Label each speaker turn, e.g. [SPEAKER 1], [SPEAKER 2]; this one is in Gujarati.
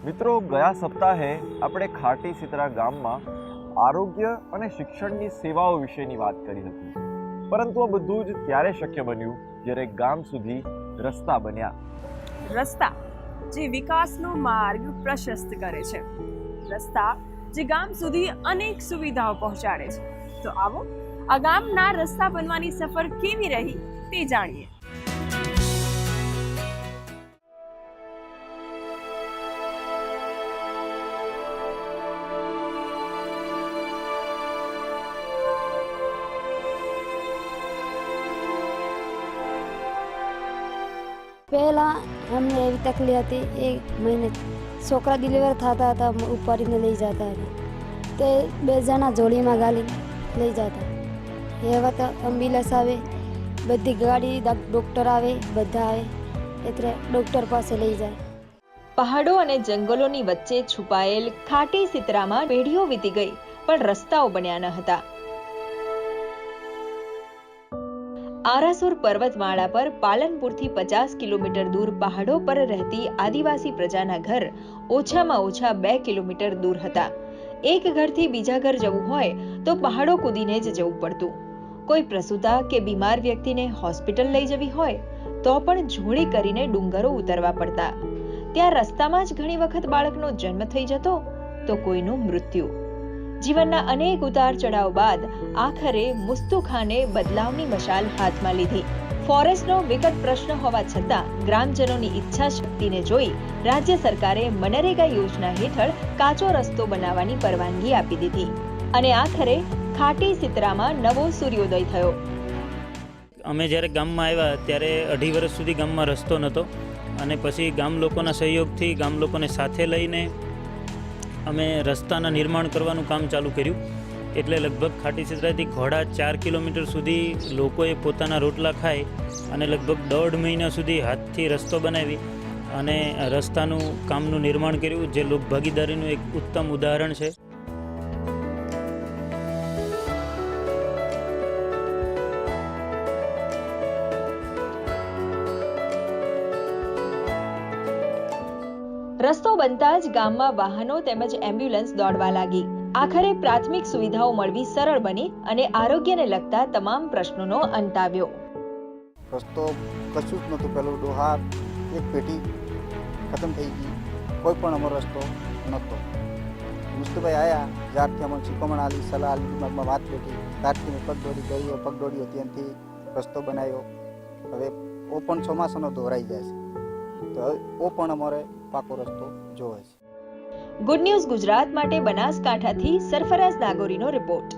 [SPEAKER 1] મિત્રો, ગયા સપ્તાહે આપણે ખાટી સિતરા ગામમાં આરોગ્ય અને શિક્ષણની સેવાઓ વિશેની વાત કરી હતી, પરંતુ આ બધું જ ત્યારે શક્ય બન્યું જ્યારે ગામ સુધી રસ્તા બન્યા।
[SPEAKER 2] રસ્તા જે વિકાસનો માર્ગ પ્રશસ્ત કરે છે, રસ્તા જે ગામ સુધી અનેક સુવિધાઓ પહોંચાડે છે। તો આવો આ ગામના રસ્તા બનવાની સફર કેવી રહી તે જાણીએ।
[SPEAKER 3] પહેલાં અમને એવી તકલીફ હતી, 1 મહિને છોકરા ડિલિવર થતા હતા, ઉપાડીને લઈ જતા હતા, તે 2 જણા જોડીમાં ગાલી લઈ જતા। હવે તો એમ્બ્યુલન્સ આવે, બધી ગાડી, ડૉક્ટર આવે, બધા આવે, એટલે ડૉક્ટર પાસે લઈ જાય।
[SPEAKER 4] પહાડો અને જંગલોની વચ્ચે છુપાયેલ ખાટી સિતરામાં પેઢીઓ વીતી ગઈ, પણ રસ્તાઓ બન્યા ન હતા। આરાસુર પર્વતમાળા પર પાલનપુરથી 50 કિલોમીટર દૂર પહાડો પર રહેતી આદિવાસી પ્રજાના ઘર ઓછામાં ઓછા 2 કિલોમીટર દૂર હતા। એક ઘરથી બીજા ઘર જવું હોય તો પહાડો કૂદીને જ જવું પડતું। કોઈ પ્રસૂતા કે બીમાર વ્યક્તિને હોસ્પિટલ લઈ જવી હોય તો પણ જોડી કરીને ડુંગરો ઉતરવા પડતા। ત્યાં રસ્તામાં જ ઘણી વખત બાળકનો જન્મ થઈ જતો તો કોઈનું મૃત્યુ। જીવનના અનેક ઉતાર ચઢાવ બાદ આખરે મુસ્તુખાને બદલાવની મશાલ હાથમાં લીધી। ફોરેસ્ટનો વિકટ પ્રશ્ન હોવા છતાં ગ્રામજનોની ઈચ્છા શક્તિને જોઈ રાજ્ય સરકારે મનરેગા યોજના હેઠળ કાચો રસ્તો બનાવવાની પરવાનગી આપી દીધી અને આખરે ખાટી સિતરામાં નવો સૂર્યોદય થયો।
[SPEAKER 5] અમે જ્યારે ગામમાં આવ્યા ત્યારે 2.5 વર્ષ સુધી ગામમાં રસ્તો નહોતો અને પછી ગામ લોકોના સહયોગથી ગામ લોકોને સાથે લઈને અમે રસ્તાના નિર્માણ કરવાનું કામ ચાલુ કર્યું। એટલે લગભગ ખાટી સિતરાથી ઘોડા 4 કિલોમીટર સુધી લોકોએ પોતાના રોટલા ખાય અને લગભગ 1.5 મહિના સુધી હાથથી રસ્તો બનાવી અને રસ્તાનું કામનું નિર્માણ કર્યું, જે લોક ભાગીદારીનું એક ઉત્તમ ઉદાહરણ છે।
[SPEAKER 4] રસ્તો બનતા જ ગામમાં વાહનો તેમજ એમ્બ્યુલન્સ દોડવા લાગી। આખરે પ્રાથમિક સુવિધાઓ મળવી સરળ બની અને આરોગ્યને લગતા તમામ પ્રશ્નોનો અંત આવ્યો।
[SPEAKER 6] રસ્તો કશું જ નહોતું, પેલું ડોહાર એક પેટી ખતમ થઈ ગઈ, કોઈ પણ અમારો રસ્તો નહોતો। મુસ્તુભાઈ આવ્યા, જ્યારથી અમને શીખવણ આલી, સલાહ આલી, દિમાગમાં વાત બેઠી, ત્યારથી મેં પગદોડી કરી, પગદોડી ત્યાંથી રસ્તો બનાવ્યો। હવે ઓ પણ ચોમાસાનો ધોરાઈ જાય છે, તો હવે ઓ પણ અમારે પાકો રસ્તો જોવે છે।
[SPEAKER 4] ગુડ ન્યૂઝ ગુજરાત માટે બનાસકાંઠાથી સરફરાઝ નાગોરીનો રિપોર્ટ।